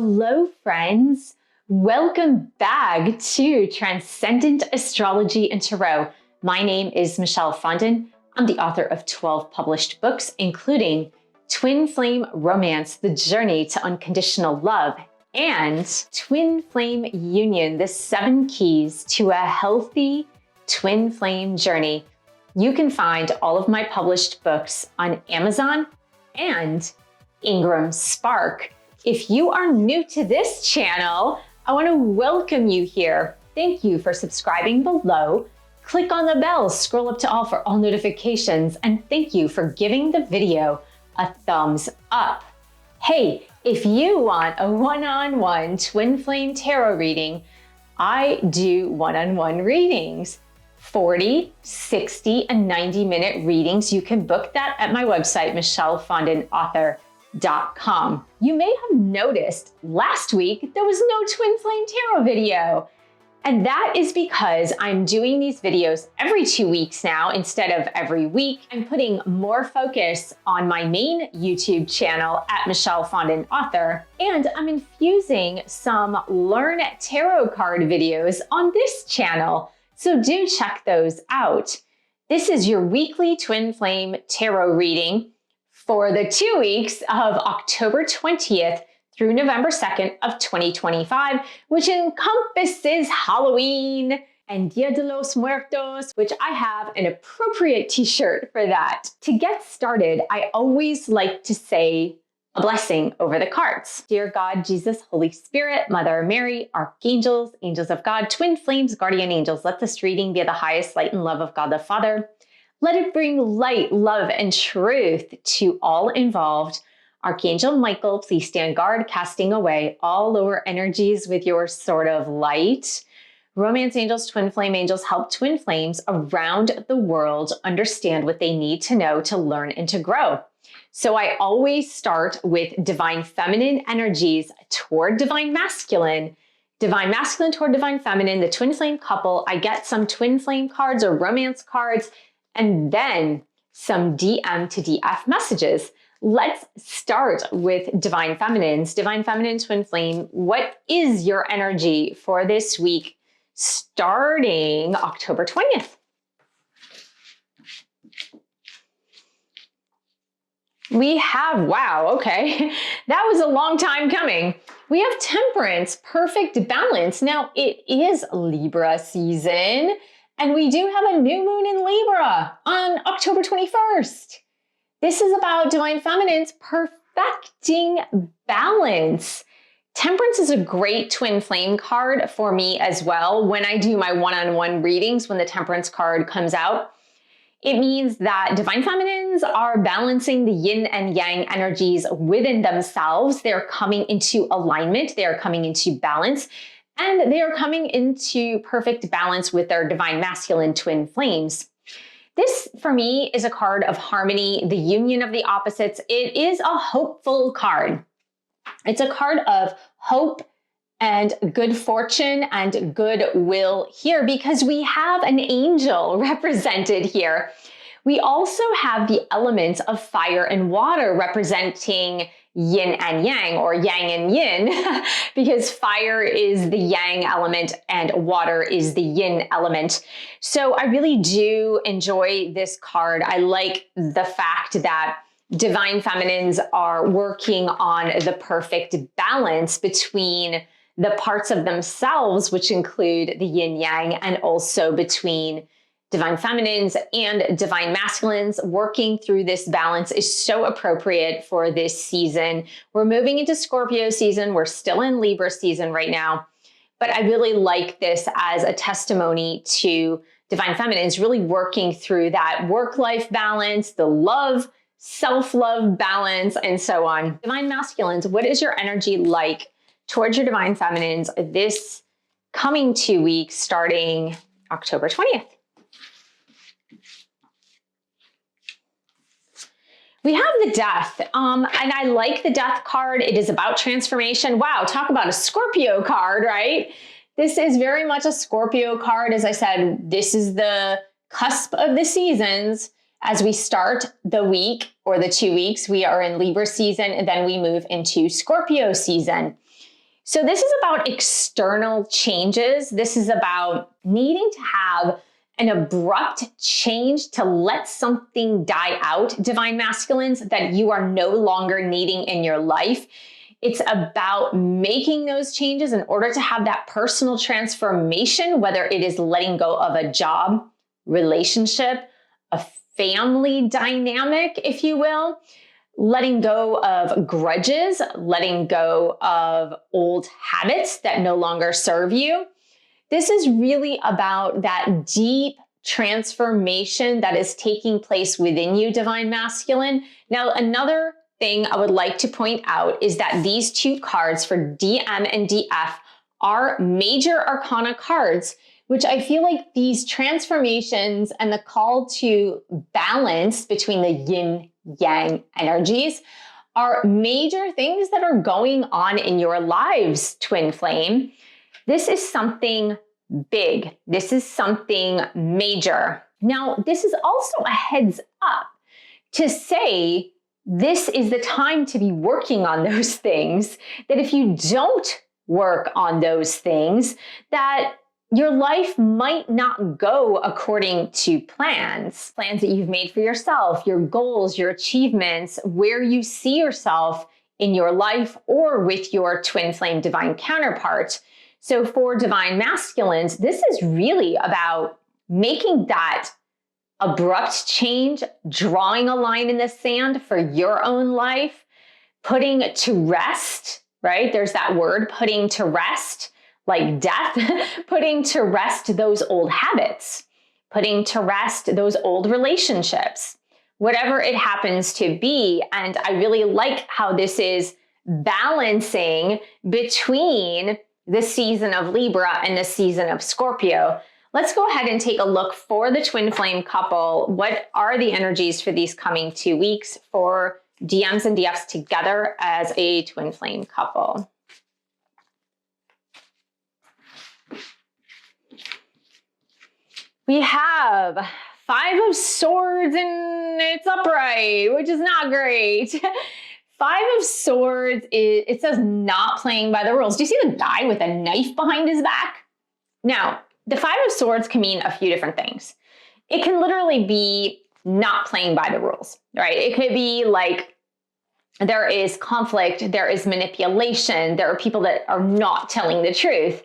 Hello, friends. Welcome back to Transcendent Astrology and Tarot. My name is Michelle Fondin. I'm the author of 12 published books, including Twin Flame Romance, The Journey to Unconditional Love, and Twin Flame Union, The 7 Keys to a Healthy Twin Flame Journey. You can find all of my published books on Amazon and Ingram Spark. If you are new to this channel, I want to welcome you here. Thank you for subscribing below. Click on the bell, scroll up to all for all notifications, and thank you for giving the video a thumbs up. Hey, if you want a one-on-one twin flame tarot reading, I do one-on-one readings. 40, 60, and 90-minute readings. You can book that at my website, michellefondinauthor.com. You may have noticed last week there was no Twin Flame Tarot video. And that is because I'm doing these videos every 2 weeks now instead of every week. I'm putting more focus on my main YouTube channel at Michelle Fondin Author, and I'm infusing some Learn Tarot card videos on this channel. So do check those out. This is your weekly Twin Flame Tarot reading for the 2 weeks of October 20th through November 2nd of 2025, which encompasses Halloween and Dia de los Muertos, which I have an appropriate t-shirt for that. To get started, I always like to say a blessing over the cards. Dear God, Jesus, Holy Spirit, Mother Mary, Archangels, Angels of God, Twin Flames, Guardian Angels, let this reading be the highest light and love of God the Father. Let it bring light, love, and truth to all involved. Archangel Michael, please stand guard, casting away all lower energies with your sword of light. Romance angels, twin flame angels, help twin flames around the world understand what they need to know to learn and to grow. So I always start with divine feminine energies toward divine masculine toward divine feminine, the twin flame couple. I get some twin flame cards or romance cards, and then some DM to DF messages. Let's start with divine feminines. Divine feminine, twin flame, what is your energy for this week starting October 20th? We have, wow, okay, that was a long time coming. We have temperance, perfect balance. Now it is Libra season, and we do have a new moon in Libra on October 21st. This is about divine feminines perfecting balance. Temperance is a great twin flame card for me as well. When I do my one-on-one readings, when the temperance card comes out, it means that divine feminines are balancing the yin and yang energies within themselves. They're coming into alignment. They're coming into balance. And they are coming into perfect balance with their divine masculine twin flames. This, for me, is a card of harmony, the union of the opposites. It is a hopeful card. It's a card of hope and good fortune and goodwill here because we have an angel represented here. We also have the elements of fire and water representing yin and yang, or yang and yin, because fire is the yang element and water is the yin element. So I really do enjoy this card. I like the fact that divine feminines are working on the perfect balance between the parts of themselves, which include the yin yang, and also between divine feminines and divine masculines. Working through this balance is so appropriate for this season. We're moving into Scorpio season. We're still in Libra season right now, but I really like this as a testimony to divine feminines really working through that work-life balance, the love, self-love balance, and so on. Divine masculines, what is your energy like towards your divine feminines this coming 2 weeks starting October 20th? We have the Death, and I like the Death card. It is about transformation. Wow, talk about a Scorpio card, right? This is very much a Scorpio card. As I said, this is the cusp of the seasons. As we start the week or the 2 weeks, we are in Libra season, and then we move into Scorpio season. So this is about external changes. This is about needing to have an abrupt change to let something die out, divine masculines, that you are no longer needing in your life. It's about making those changes in order to have that personal transformation, whether it is letting go of a job, relationship, a family dynamic, if you will, letting go of grudges, letting go of old habits that no longer serve you. This is really about that deep transformation that is taking place within you, divine masculine. Now, another thing I would like to point out is that these two cards for DM and DF are major arcana cards, which I feel like these transformations and the call to balance between the yin yang energies are major things that are going on in your lives, twin flame. This is something big. This is something major. Now, this is also a heads up to say this is the time to be working on those things, that if you don't work on those things, that your life might not go according to plans that you've made for yourself, your goals, your achievements, where you see yourself in your life or with your twin flame divine counterpart. So for divine masculines, this is really about making that abrupt change, drawing a line in the sand for your own life, putting to rest, right? There's that word, putting to rest, like death, putting to rest those old habits, putting to rest those old relationships, whatever it happens to be. And I really like how this is balancing between the season of Libra and the season of Scorpio. Let's go ahead and take a look for the twin flame couple. What are the energies for these coming 2 weeks for DMs and DFs together as a twin flame couple? We have 5 of Swords and it's upright, which is not great. 5 of Swords, it says not playing by the rules. Do you see the guy with a knife behind his back? Now, the 5 of Swords can mean a few different things. It can literally be not playing by the rules, right? It could be like there is conflict, there is manipulation, there are people that are not telling the truth.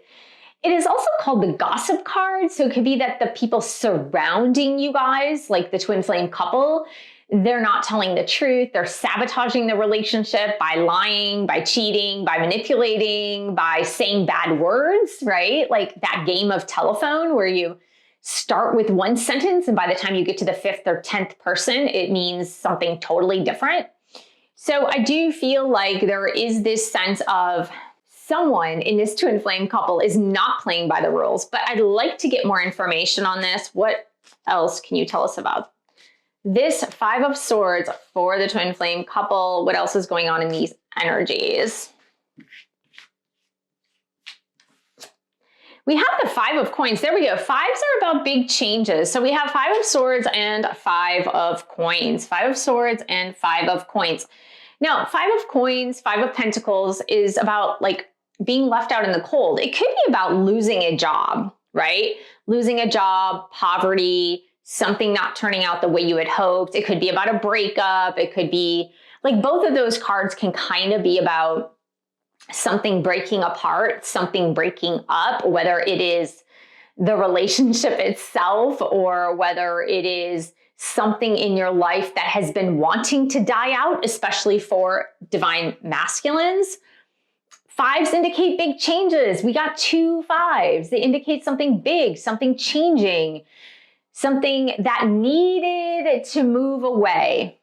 It is also called the gossip card. So it could be that the people surrounding you guys, like the twin flame couple, they're not telling the truth. They're sabotaging the relationship by lying, by cheating, by manipulating, by saying bad words, right? Like that game of telephone where you start with one sentence and by the time you get to the 5th or 10th person, it means something totally different. So I do feel like there is this sense of someone in this twin flame couple is not playing by the rules, but I'd like to get more information on this. What else can you tell us about this 5 of Swords for the twin flame couple? What else is going on in these energies? We have the 5 of Coins. There we go. 5s are about big changes. So we have 5 of Swords and 5 of Coins. 5 of Swords and 5 of Coins. Now, 5 of Coins, 5 of Pentacles is about like being left out in the cold. It could be about losing a job, right? Losing a job, poverty, something not turning out the way you had hoped. It could be about a breakup. It could be like both of those cards can kind of be about something breaking apart, something breaking up, whether it is the relationship itself or whether it is something in your life that has been wanting to die out, especially for divine masculines. 5s indicate big changes. We got 2 5s. They indicate something big, something changing, something that needed to move away,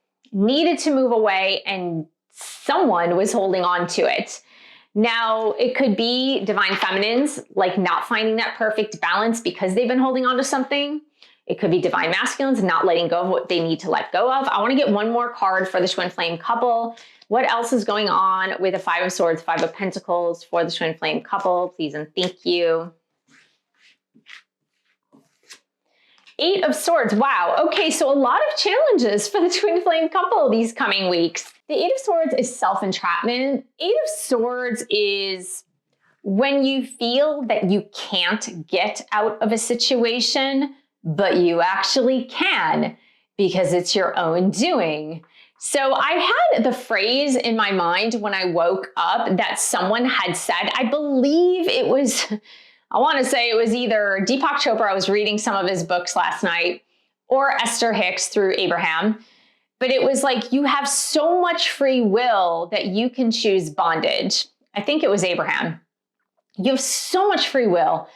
and someone was holding on to it. Now, it could be divine feminines, like not finding that perfect balance because they've been holding on to something. It could be divine masculines not letting go of what they need to let go of. I want to get one more card for the twin flame couple. What else is going on with the 5 of Swords, 5 of Pentacles for the twin flame couple? Please and thank you. 8 of Swords. Wow. Okay, so a lot of challenges for the twin flame couple these coming weeks. The 8 of Swords is self-entrapment. 8 of Swords is When you feel that you can't get out of a situation, but you actually can because it's your own doing. So I had the phrase in my mind when I woke up that someone had said, I believe it was, I want to say it was either Deepak Chopra, I was reading some of his books last night, or Esther Hicks through Abraham. But it was like, you have so much free will that you can choose bondage. I think it was Abraham. You have so much free will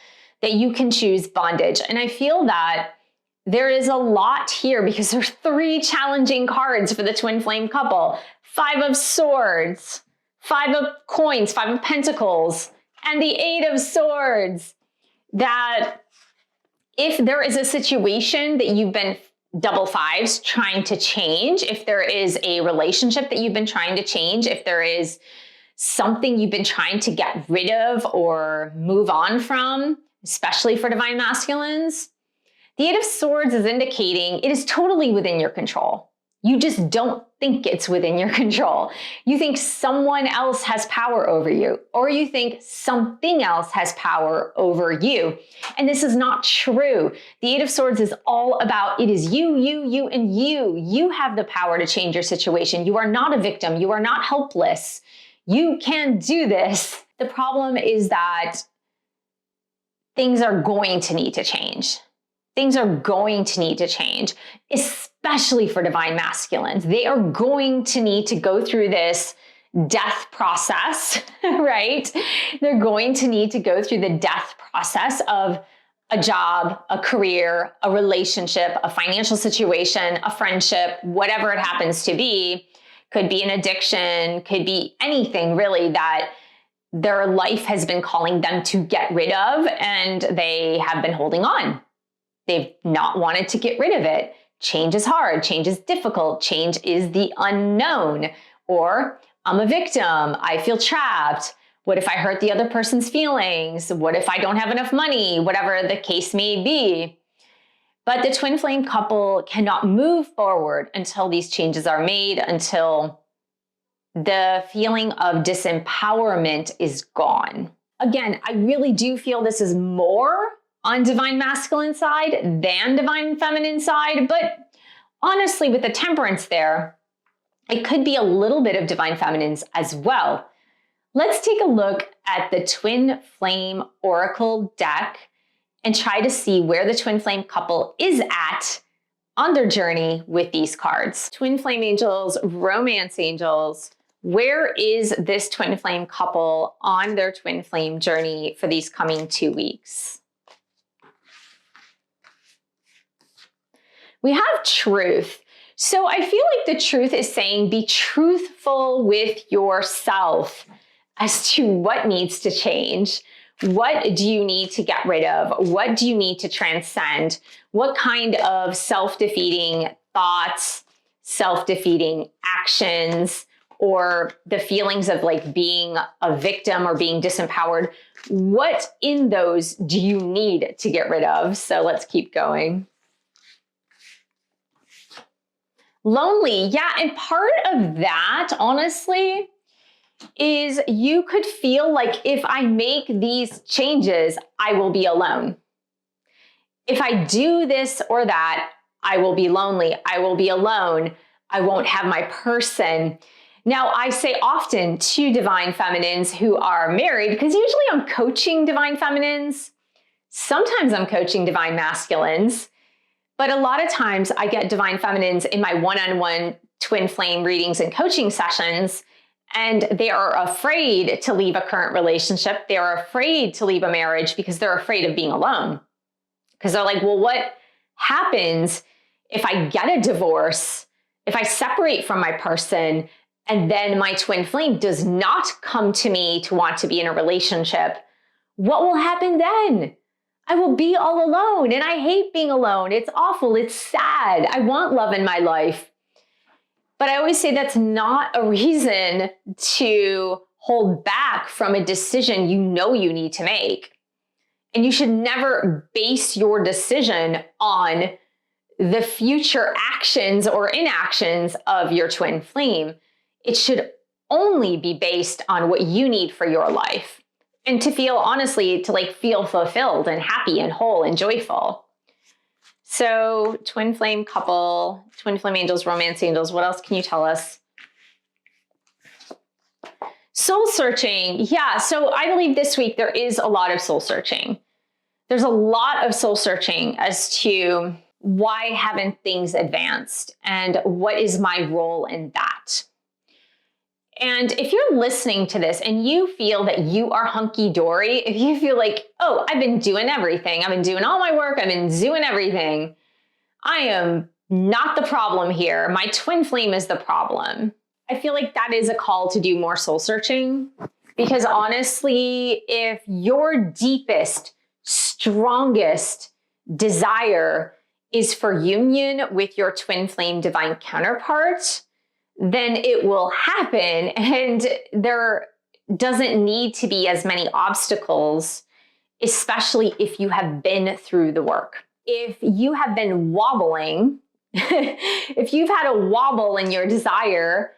that you can choose bondage. And I feel that there is a lot here because there's 3 challenging cards for the twin flame couple. 5 of swords, 5 of coins, 5 of pentacles, and the 8 of swords. That if there is a situation that you've been double 5s trying to change, if there is a relationship that you've been trying to change, if there is something you've been trying to get rid of or move on from, especially for divine masculines, the 8 of swords is indicating it is totally within your control. You just don't think it's within your control. You think someone else has power over you, or you think something else has power over you. And this is not true. The 8 of swords is all about it is you, and you. You have the power to change your situation. You are not a victim. You are not helpless. You can do this. The problem is that things are going to need to change. Things are going to need to change, especially for divine masculines. They are going to need to go through this death process, right? They're going to need to go through the death process of a job, a career, a relationship, a financial situation, a friendship, whatever it happens to be. Could be an addiction, could be anything really that their life has been calling them to get rid of, and they have been holding on. They've not wanted to get rid of it. Change is hard, change is difficult, change is the unknown. Or I'm a victim, I feel trapped. What if I hurt the other person's feelings? What if I don't have enough money? Whatever the case may be. But the twin flame couple cannot move forward until these changes are made, until the feeling of disempowerment is gone. Again, I really do feel this is more on divine masculine side than divine feminine side, but honestly, with the temperance there, it could be a little bit of divine feminines as well. Let's take a look at the twin flame oracle deck and try to see where the twin flame couple is at on their journey with these cards. Twin flame angels, romance angels, where is this twin flame couple on their twin flame journey for these coming 2 weeks? We have truth. So I feel like the truth is saying be truthful with yourself as to what needs to change. What do you need to get rid of? What do you need to transcend? What kind of self-defeating thoughts, self-defeating actions, or the feelings of like being a victim or being disempowered? What in those do you need to get rid of? So let's keep going. Lonely, yeah, and part of that, honestly, is you could feel like if I make these changes, I will be alone. If I do this or that, I will be lonely. I will be alone. I won't have my person. Now, I say often to divine feminines who are married, because usually I'm coaching divine feminines. Sometimes I'm coaching divine masculines. But a lot of times I get divine feminines in my one-on-one twin flame readings and coaching sessions, and they are afraid to leave a current relationship. They are afraid to leave a marriage because they're afraid of being alone. Because they're like, well, what happens if I get a divorce, if I separate from my person, and then my twin flame does not come to me to want to be in a relationship? What will happen then? I will be all alone, and I hate being alone. It's awful. It's sad. I want love in my life. But I always say that's not a reason to hold back from a decision you know you need to make. And you should never base your decision on the future actions or inactions of your twin flame. It should only be based on what you need for your life. and to feel, honestly, to like feel fulfilled and happy and whole and joyful. So twin flame couple, twin flame angels, romance angels, what else can you tell us? Soul searching. Yeah, so I believe this week there is a lot of soul searching. There's a lot of soul searching as to why haven't things advanced and what is my role in that. And if you're listening to this and you feel that you are hunky-dory, if you feel like, oh, I've been doing everything, I've been doing all my work, I've been doing everything, I am not the problem here. My twin flame is the problem. I feel like that is a call to do more soul searching, because honestly, if your deepest, strongest desire is for union with your twin flame divine counterpart, then it will happen, and there doesn't need to be as many obstacles, especially if you have been through the work. If you have been wobbling, if you've had a wobble in your desire,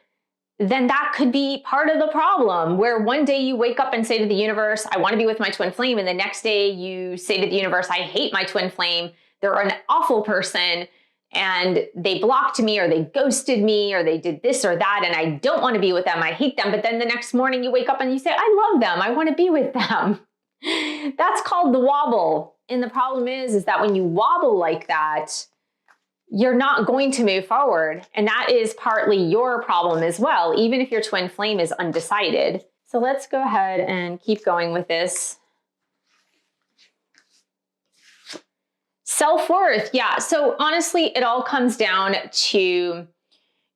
then that could be part of the problem, where one day you wake up and say to the universe, I want to be with my twin flame. And the next day you say to the universe, I hate my twin flame. They're an awful person and they blocked me or they ghosted me or they did this or that. And I don't want to be with them. I hate them. But then the next morning you wake up and you say, I love them. I want to be with them. That's called the wobble. And the problem is that when you wobble like that, you're not going to move forward. And that is partly your problem as well, even if your twin flame is undecided. So let's go ahead and keep going with this. Self-worth. Yeah. So honestly, it all comes down to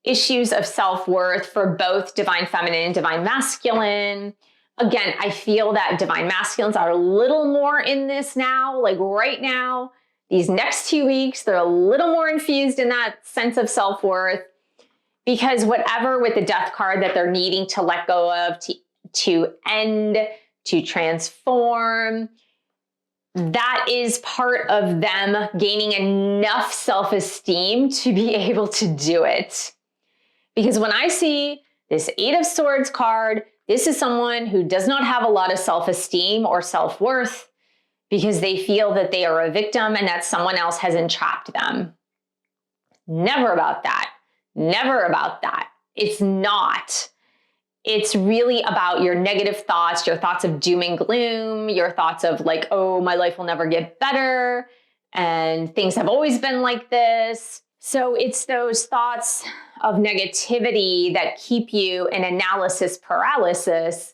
issues of self-worth for both divine feminine and divine masculine. Again, I feel that divine masculines are a little more in this now, like right now. These next 2 weeks, they're a little more infused in that sense of self-worth, because whatever with the death card that they're needing to let go of, to end, to transform, that is part of them gaining enough self-esteem to be able to do it. Because when I see this 8 of Swords card, this is someone who does not have a lot of self-esteem or self-worth, because they feel that they are a victim and that someone else has entrapped them. Never about that. Never about that. It's not. It's really about your negative thoughts, your thoughts of doom and gloom, your thoughts of like, oh, my life will never get better, and things have always been like this. So it's those thoughts of negativity that keep you in analysis paralysis,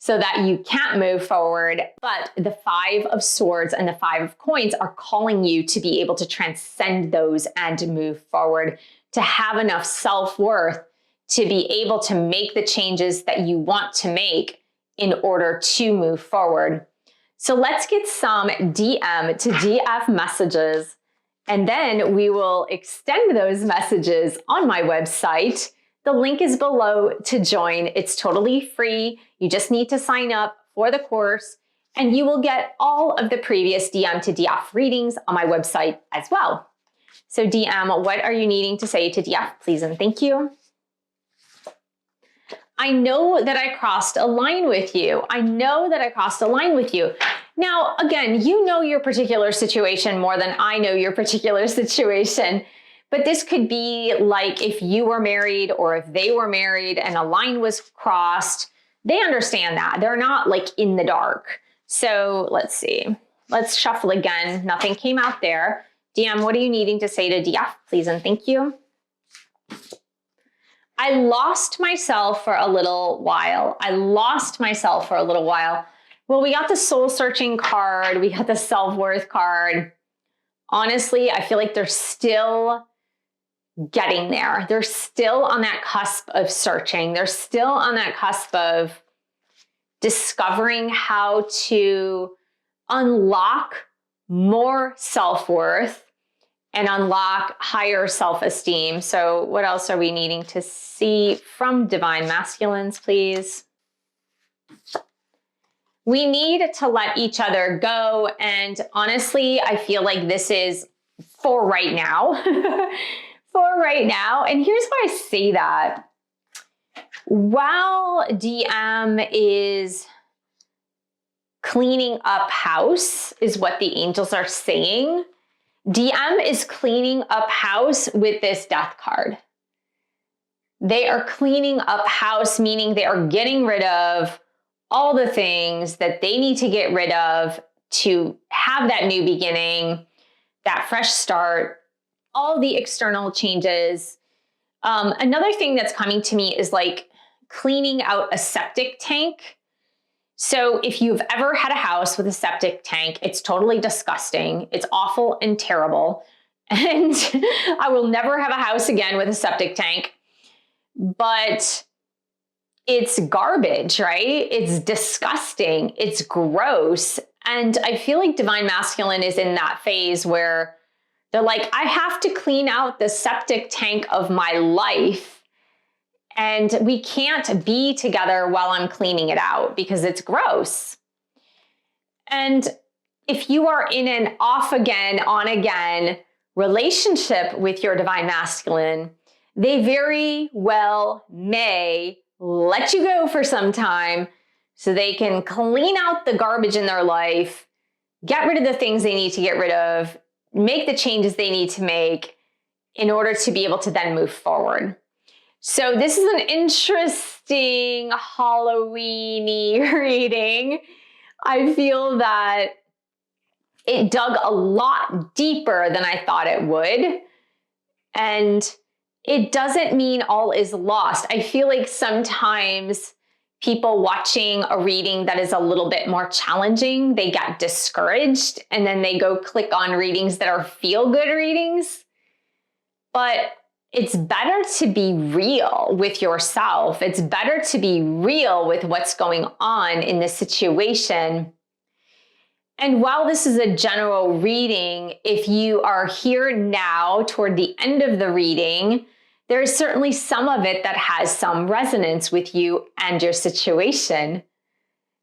so that you can't move forward. But the 5 of Swords and the 5 of Coins are calling you to be able to transcend those and move forward, to have enough self-worth to be able to make the changes that you want to make in order to move forward. So let's get some DM to DF messages, and then we will extend those messages on my website. The link is below to join. It's totally free. You just need to sign up for the course, and you will get all of the previous DM to DF readings on my website as well. So DM, what are you needing to say to DF, please and thank you? I know that I crossed a line with you. I know that I crossed a line with you. Now, again, you know your particular situation more than I know your particular situation. But this could be like if you were married or if they were married and a line was crossed. They understand that. They're not like in the dark. So let's see. Let's shuffle again. Nothing came out there. DM, what are you needing to say to DF, please and thank you? I lost myself for a little while. I lost myself for a little while. Well, we got the soul searching card. We got the self-worth card. Honestly, I feel like they're still getting there. They're still on that cusp of searching. They're still on that cusp of discovering how to unlock more self-worth and unlock higher self-esteem. So what else are we needing to see from divine masculines, please? We need to let each other go. And honestly, I feel like this is for right now. For right now. And here's why I say that. While DM is cleaning up house is what the angels are saying. DM is cleaning up house with this death card. They are cleaning up house, meaning they are getting rid of all the things that they need to get rid of to have that new beginning, that fresh start, all the external changes. Another thing that's coming to me is like cleaning out a septic tank. So if you've ever had a house with a septic tank, it's totally disgusting. It's awful and terrible. And I will never have a house again with a septic tank. But it's garbage, right? It's disgusting. It's gross. And I feel like Divine Masculine is in that phase where they're like, I have to clean out the septic tank of my life. And we can't be together while I'm cleaning it out because it's gross. And if you are in an off again, on again relationship with your Divine Masculine, they very well may let you go for some time so they can clean out the garbage in their life, get rid of the things they need to get rid of, make the changes they need to make in order to be able to then move forward. So this is an interesting Halloween-y reading. I feel that it dug a lot deeper than I thought it would. And it doesn't mean all is lost. I feel like sometimes people watching a reading that is a little bit more challenging, they get discouraged and then they go click on readings that are feel-good readings. But it's better to be real with yourself. It's better to be real with what's going on in this situation. And while this is a general reading, if you are here now toward the end of the reading, there is certainly some of it that has some resonance with you and your situation.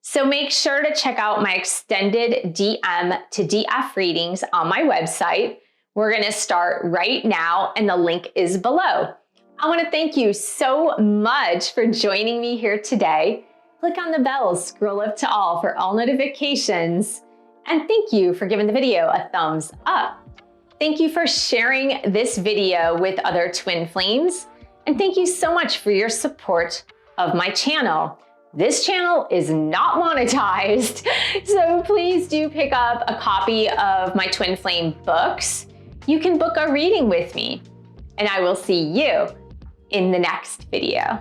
So make sure to check out my extended DM to DF readings on my website. We're going to start right now, and the link is below. I want to thank you so much for joining me here today. Click on the bell, scroll up to all for all notifications. And thank you for giving the video a thumbs up. Thank you for sharing this video with other twin flames. And thank you so much for your support of my channel. This channel is not monetized, so please do pick up a copy of my twin flame books. You can book a reading with me, and I will see you in the next video.